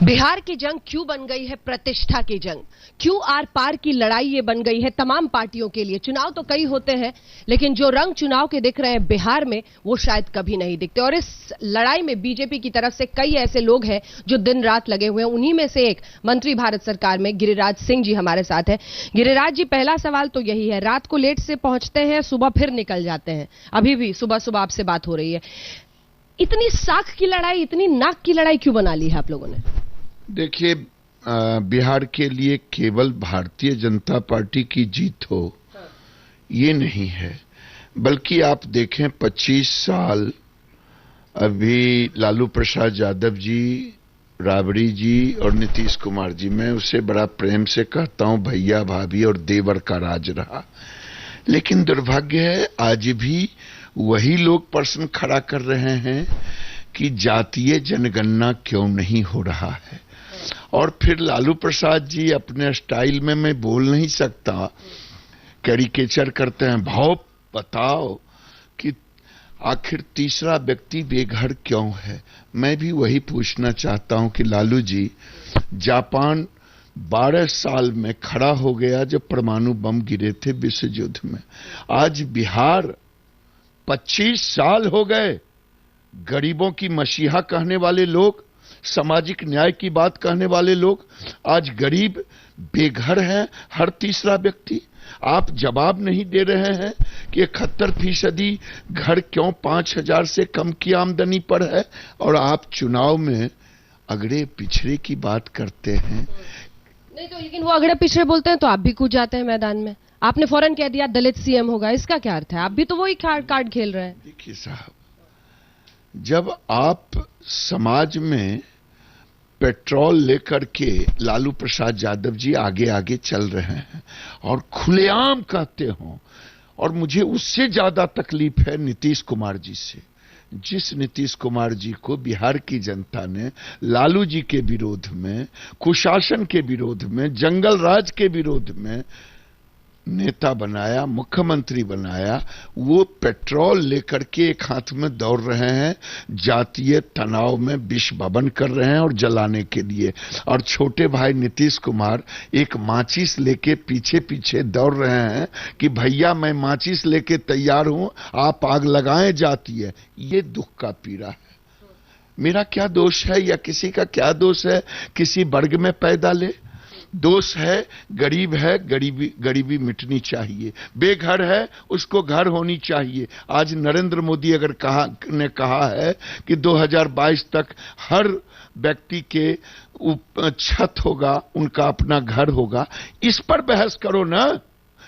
बिहार की जंग क्यों बन गई है प्रतिष्ठा की जंग? क्यों आर पार की लड़ाई ये बन गई है तमाम पार्टियों के लिए? चुनाव तो कई होते हैं, लेकिन जो रंग चुनाव के दिख रहे हैं बिहार में वो शायद कभी नहीं दिखते। और इस लड़ाई में बीजेपी की तरफ से कई ऐसे लोग हैं जो दिन रात लगे हुए हैं। उन्हीं में से एक मंत्री भारत सरकार में गिरिराज सिंह जी हमारे साथ है। गिरिराज जी, पहला सवाल तो यही है, रात को लेट से पहुंचते हैं, सुबह फिर निकल जाते हैं, अभी भी सुबह सुबह आपसे बात हो रही है। इतनी साख की लड़ाई, इतनी नाक की लड़ाई क्यों बना ली है आप लोगों ने? देखिए, बिहार के लिए केवल भारतीय जनता पार्टी की जीत हो ये नहीं है, बल्कि आप देखें 25 साल अभी लालू प्रसाद यादव जी, राबड़ी जी और नीतीश कुमार जी, मैं उसे बड़ा प्रेम से कहता हूं भैया भाभी और देवर का राज रहा। लेकिन दुर्भाग्य है आज भी वही लोग प्रश्न खड़ा कर रहे हैं कि जातीय जनगणना क्यों नहीं हो रहा है। और फिर लालू प्रसाद जी अपने स्टाइल में मैं बोल नहीं सकता, कैरिकेचर करते हैं, भाव बताओ कि आखिर तीसरा व्यक्ति बेघर क्यों है। मैं भी वही पूछना चाहता हूं कि लालू जी, जापान 12 साल में खड़ा हो गया जब परमाणु बम गिरे थे विश्व युद्ध में। आज बिहार 25 साल हो गए, गरीबों की मसीहा कहने वाले लोग, सामाजिक न्याय की बात कहने वाले लोग, आज गरीब बेघर हैं हर तीसरा व्यक्ति। आप जवाब नहीं दे रहे हैं कि 71% घर क्यों 5,000 से कम की आमदनी पर है, और आप चुनाव में अगड़े पिछड़े की बात करते हैं। नहीं तो, लेकिन वो अगड़े पिछड़े बोलते हैं तो आप भी कूद जाते हैं मैदान में। आपने फौरन कह दिया दलित सीएम होगा, इसका क्या अर्थ है? आप भी तो वही कार्ड खेल रहे हैं। देखिए साहब, जब आप समाज में पेट्रोल लेकर के लालू प्रसाद यादव जी आगे आगे चल रहे हैं और खुलेआम कहते हो, और मुझे उससे ज्यादा तकलीफ है नीतीश कुमार जी से, जिस नीतीश कुमार जी को बिहार की जनता ने लालू जी के विरोध में, कुशासन के विरोध में, जंगल राज के विरोध में नेता बनाया, मुख्यमंत्री बनाया, वो पेट्रोल लेकर के एक हाथ में दौड़ रहे हैं, जातीय तनाव में विष भवन कर रहे हैं और जलाने के लिए। और छोटे भाई नीतीश कुमार एक माचिस लेके पीछे पीछे दौड़ रहे हैं कि भैया मैं माचिस लेके तैयार हूं, आप आग लगाएं जाती है। ये दुख का पीड़ा है। मेरा क्या दोष है या किसी का क्या दोष है किसी वर्ग में पैदा ले? दोष है गरीबी मिटनी चाहिए, बेघर है उसको घर होनी चाहिए। आज नरेंद्र मोदी अगर कहा है कि 2022 तक हर व्यक्ति के छत होगा, उनका अपना घर होगा, इस पर बहस करो ना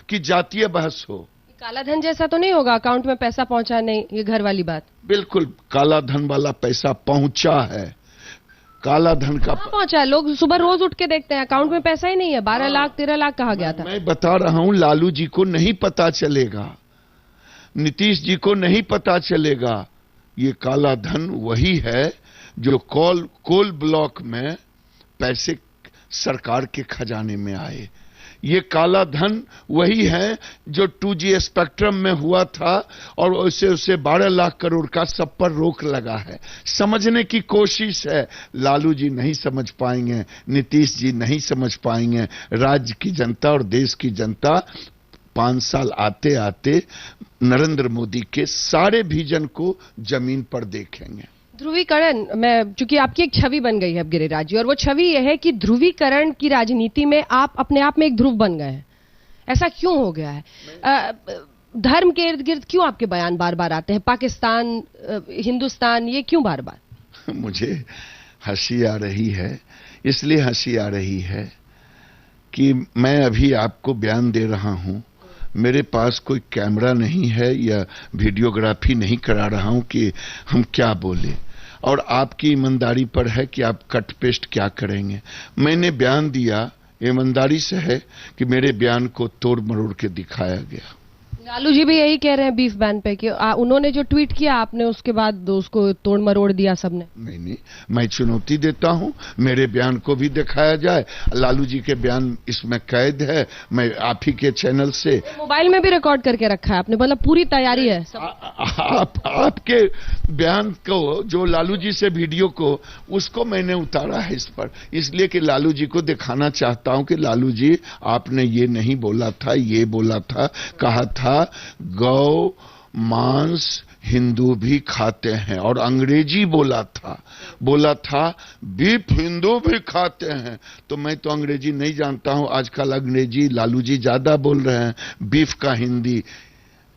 कि जातीय बहस हो। काला धन जैसा तो नहीं होगा, अकाउंट में पैसा पहुंचा नहीं, ये घर वाली बात? बिल्कुल काला धन वाला पैसा पहुंचा है। काला धन का पहुंचा, लोग सुबह रोज उठ के देखते हैं अकाउंट में पैसा ही नहीं है। 12 लाख 13 लाख कहा गया था। मैं बता रहा हूं, लालू जी को नहीं पता चलेगा, नीतीश जी को नहीं पता चलेगा। ये काला धन वही है जो कोल ब्लॉक में पैसे सरकार के खजाने में आए। ये काला धन वही है जो 2G स्पेक्ट्रम में हुआ था और उसे 12 लाख करोड़ का सब पर रोक लगा है। समझने की कोशिश है, लालू जी नहीं समझ पाएंगे, नीतीश जी नहीं समझ पाएंगे। राज्य की जनता और देश की जनता 5 साल आते आते नरेंद्र मोदी के सारे विजन को जमीन पर देखेंगे। ध्रुवीकरण में चूंकि आपकी एक छवि बन गई है अब गिरिराज जी, और वो छवि यह है कि ध्रुवीकरण की राजनीति में आप अपने आप में एक ध्रुव बन गए हैं। ऐसा क्यों हो गया है? धर्म के इर्द गिर्द क्यों आपके बयान बार बार आते हैं? पाकिस्तान, हिंदुस्तान, ये क्यों बार बार? मुझे हंसी आ रही है, इसलिए हंसी आ रही है कि मैं अभी आपको बयान दे रहा हूं, मेरे पास कोई कैमरा नहीं है या वीडियोग्राफी नहीं करा रहा हूं कि हम क्या बोले, और आपकी ईमानदारी पर है कि आप कट पेस्ट क्या करेंगे। मैंने बयान दिया, ईमानदारी से है कि मेरे बयान को तोड़ मरोड़ के दिखाया गया। लालू जी भी यही कह रहे हैं बीफ बैन पे कि उन्होंने जो ट्वीट किया आपने उसके बाद उसको तोड़ मरोड़ दिया सबने। नहीं, मैं चुनौती देता हूं, मेरे बयान को भी दिखाया जाए। लालू जी के बयान इसमें कैद है, मैं आप ही के चैनल से मोबाइल में भी रिकॉर्ड करके रखा है आपने, मतलब पूरी तैयारी है आपके बयान को, जो लालू जी से वीडियो को, उसको मैंने उतारा है इस पर, इसलिए कि लालू जी को दिखाना चाहता हूं कि लालू जी आपने ये नहीं बोला था, ये बोला था, कहा था गौ मांस हिंदू भी खाते हैं, और अंग्रेजी बोला था बीफ हिंदू भी खाते हैं। तो मैं तो अंग्रेजी नहीं जानता हूं, आजकल अंग्रेजी लालू जी ज्यादा बोल रहे हैं। बीफ का हिंदी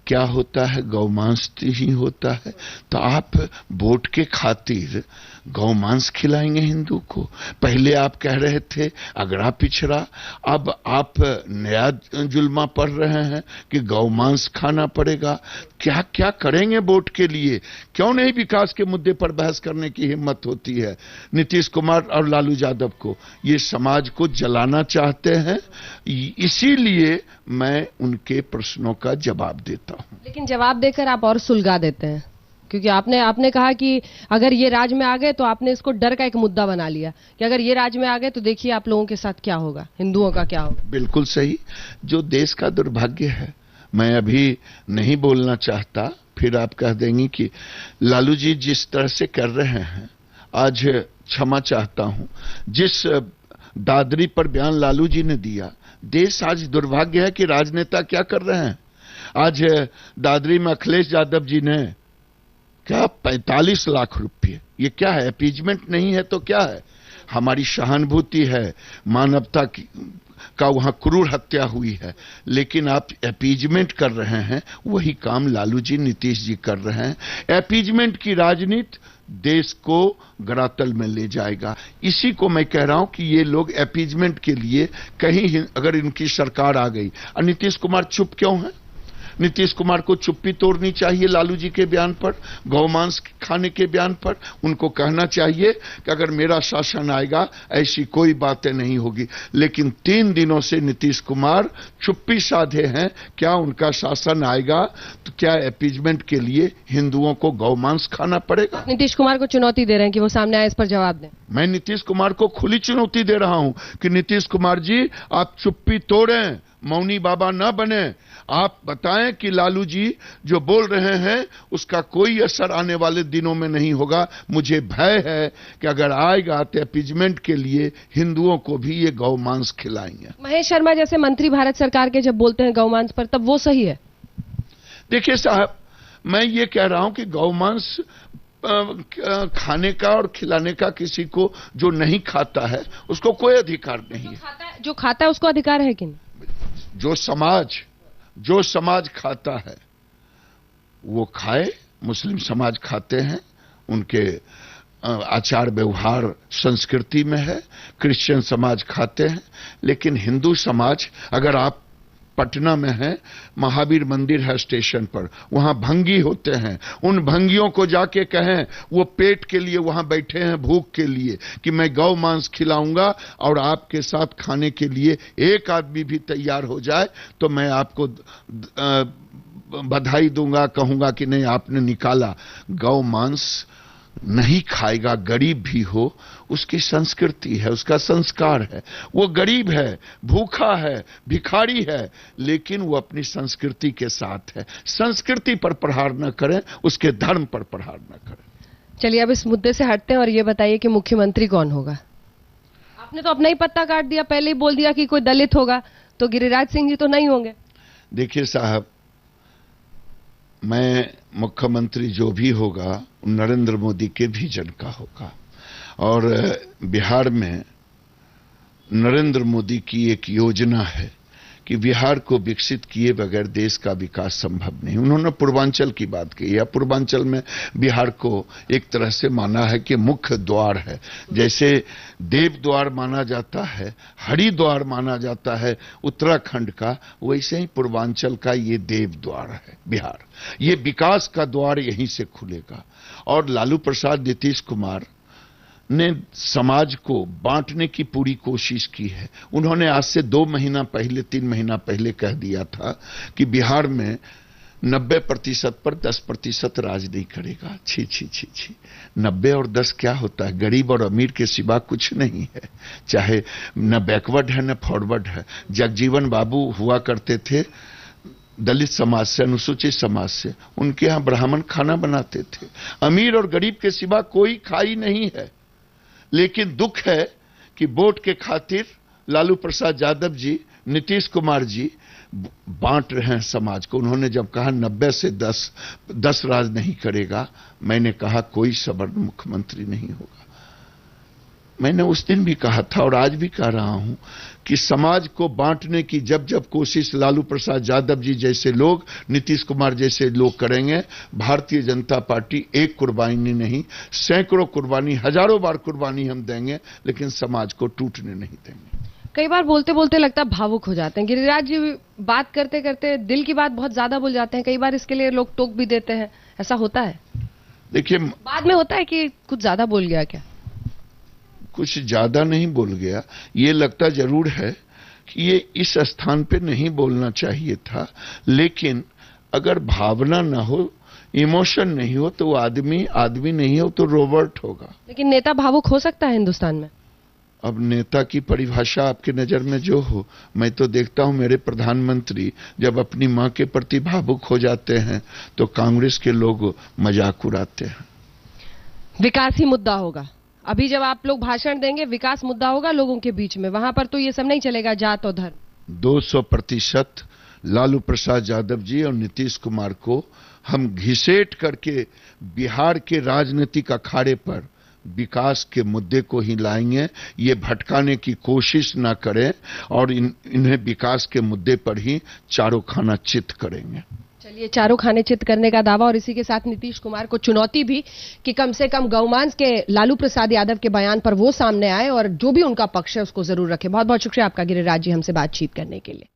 क्या होता है? गौमांस ही होता है। तो आप वोट के खातिर गौमांस खिलाएंगे हिंदू को? पहले आप कह रहे थे अगड़ा पिछड़ा, अब आप नया जुल्मा पढ़ रहे हैं कि गौमांस खाना पड़ेगा। क्या क्या करेंगे वोट के लिए? क्यों नहीं विकास के मुद्दे पर बहस करने की हिम्मत होती है नीतीश कुमार और लालू यादव को? ये समाज को जलाना चाहते हैं, इसीलिए मैं उनके प्रश्नों का जवाब देता हूं। लेकिन जवाब देकर आप और सुलगा देते हैं, क्योंकि आपने कहा कि अगर ये राज में आ गए तो आपने इसको डर का एक मुद्दा बना लिया कि अगर ये राज में आ गए तो देखिए आप लोगों के साथ क्या होगा, हिंदुओं का क्या होगा। बिल्कुल सही, जो देश का दुर्भाग्य है। मैं अभी नहीं बोलना चाहता, फिर आप कह देंगी कि लालू जी जिस तरह से कर रहे हैं, आज क्षमा चाहता हूं, जिस दादरी पर बयान लालू जी ने दिया, देश आज दुर्भाग्य है कि राजनेता क्या कर रहे हैं। आज दादरी में अखिलेश यादव जी ने क्या 45 लाख रुपये, ये क्या है? अपीजमेंट नहीं है तो क्या है? हमारी सहानुभूति है, मानवता का वहां क्रूर हत्या हुई है, लेकिन आप अपीजमेंट कर रहे हैं। वही काम लालू जी नीतीश जी कर रहे हैं। अपीजमेंट की राजनीति देश को गड़ातल में ले जाएगा। इसी को मैं कह रहा हूं कि ये लोग अपीजमेंट के लिए कहीं, अगर इनकी सरकार आ गई, और नीतीश कुमार चुप क्यों है? नीतीश कुमार को चुप्पी तोड़नी चाहिए लालू जी के बयान पर, गौमांस खाने के बयान पर। उनको कहना चाहिए कि अगर मेरा शासन आएगा ऐसी कोई बातें नहीं होगी। लेकिन 3 दिनों से नीतीश कुमार चुप्पी साधे हैं। क्या उनका शासन आएगा तो क्या अपीजमेंट के लिए हिंदुओं को गौमांस खाना पड़ेगा? नीतीश कुमार को चुनौती दे रहे हैं कि वो सामने आए, इस पर जवाब दें। मैं नीतीश कुमार को खुली चुनौती दे रहा हूं कि नीतीश कुमार जी आप चुप्पी तोड़ें, मौनी बाबा ना बने। आप बताएं कि लालू जी जो बोल रहे हैं उसका कोई असर आने वाले दिनों में नहीं होगा। मुझे भय है कि अगर आएगा तो अपीजमेंट के लिए हिंदुओं को भी ये गौमांस खिलाएंगे। महेश शर्मा जैसे मंत्री भारत सरकार के जब बोलते हैं गौमांस पर, तब वो सही है? देखिए साहब, मैं ये कह रहा हूं कि गौमांस खाने का और खिलाने का किसी को जो नहीं खाता है उसको कोई अधिकार नहीं है। जो खाता है उसको अधिकार है कि नहीं? जो समाज खाता है वो खाए। मुस्लिम समाज खाते हैं, उनके आचार व्यवहार संस्कृति में है। क्रिश्चियन समाज खाते हैं, लेकिन हिंदू समाज, अगर आप पटना में है, महावीर मंदिर है स्टेशन पर, वहां भंगी होते हैं। उन भंगियों को जाके कहें, वो पेट के लिए वहां बैठे हैं, भूख के लिए, कि मैं गौ मांस खिलाऊंगा और आपके साथ खाने के लिए एक आदमी भी तैयार हो जाए तो मैं आपको बधाई दूंगा, कहूंगा कि नहीं आपने निकाला। गौ मांस नहीं खाएगा, गरीब भी हो, उसकी संस्कृति है, उसका संस्कार है। वो गरीब है, भूखा है, भिखारी है, लेकिन वो अपनी संस्कृति के साथ है। संस्कृति पर प्रहार न करें, उसके धर्म पर प्रहार न करें। चलिए अब इस मुद्दे से हटते हैं और ये बताइए कि मुख्यमंत्री कौन होगा? आपने तो अपना ही पत्ता काट दिया, पहले ही बोल दिया कि कोई दलित होगा, तो गिरिराज सिंह जी तो नहीं होंगे। देखिए साहब, मैं मुख्यमंत्री जो भी होगा नरेंद्र मोदी के विजन का होगा, और बिहार में नरेंद्र मोदी की एक योजना है कि बिहार को विकसित किए बगैर देश का विकास संभव नहीं। उन्होंने पूर्वांचल की बात की है। पूर्वांचल में बिहार को एक तरह से माना है कि मुख्य द्वार है। जैसे देव द्वार माना जाता है, हरिद्वार माना जाता है उत्तराखंड का, वैसे ही पूर्वांचल का ये देव द्वार है बिहार। ये विकास का द्वार यहीं से खुलेगा। और लालू प्रसाद नीतीश कुमार ने समाज को बांटने की पूरी कोशिश की है। उन्होंने आज से 2 महीना पहले, 3 महीना पहले कह दिया था कि बिहार में 90% पर 10% राज नहीं करेगा। छी छी छी छी, 90 और 10 क्या होता है? गरीब और अमीर के सिवा कुछ नहीं है। चाहे न बैकवर्ड है न फॉरवर्ड है। जगजीवन बाबू हुआ करते थे दलित समाज से, अनुसूचित समाज से, उनके यहां ब्राह्मण खाना बनाते थे। अमीर और गरीब के सिवा कोई खाई नहीं है। लेकिन दुख है कि वोट के खातिर लालू प्रसाद यादव जी, नीतीश कुमार जी बांट रहे हैं समाज को। उन्होंने जब कहा 90 से 10 राज नहीं करेगा, मैंने कहा कोई सवर्ण मुख्यमंत्री नहीं होगा। मैंने उस दिन भी कहा था और आज भी कह रहा हूं कि समाज को बांटने की जब जब कोशिश लालू प्रसाद यादव जी जैसे लोग, नीतीश कुमार जैसे लोग करेंगे, भारतीय जनता पार्टी एक कुर्बानी नहीं, सैकड़ों कुर्बानी, हजारों बार कुर्बानी हम देंगे, लेकिन समाज को टूटने नहीं देंगे। कई बार बोलते बोलते लगता है भावुक हो जाते हैं गिरिराज जी। बात करते करते दिल की बात बहुत ज्यादा बोल जाते हैं। कई बार इसके लिए लोग टोक भी देते हैं। ऐसा होता है? देखिए, बाद में होता है कि कुछ ज्यादा बोल गया क्या? कुछ ज्यादा नहीं बोल गया, ये लगता जरूर है कि ये इस स्थान पे नहीं बोलना चाहिए था। लेकिन अगर भावना ना हो, इमोशन नहीं हो, तो वो आदमी नहीं हो तो रोबोट होगा। लेकिन नेता भावुक हो सकता है हिंदुस्तान में? अब नेता की परिभाषा आपके नजर में जो हो। मैं तो देखता हूं मेरे प्रधानमंत्री जब अपनी मां के प्रति भावुक हो जाते हैं तो कांग्रेस के लोग मजाक उड़ाते हैं। विकास ही मुद्दा होगा। अभी जब आप लोग भाषण देंगे, विकास मुद्दा होगा लोगों के बीच में, वहां पर तो ये सब नहीं चलेगा, जात और धर्म। 200% लालू प्रसाद यादव जी और नीतीश कुमार को हम घिसेट करके बिहार के राजनीतिक अखाड़े पर विकास के मुद्दे को ही लाएंगे। ये भटकाने की कोशिश ना करें और इन्हें विकास के मुद्दे पर ही चारों खाना चित करेंगे। चलिए, चारों खाने चित करने का दावा और इसी के साथ नीतीश कुमार को चुनौती भी कि कम से कम गौमांस के लालू प्रसाद यादव के बयान पर वो सामने आए और जो भी उनका पक्ष है उसको जरूर रखे। बहुत बहुत शुक्रिया आपका गिरिराज जी हमसे बातचीत करने के लिए।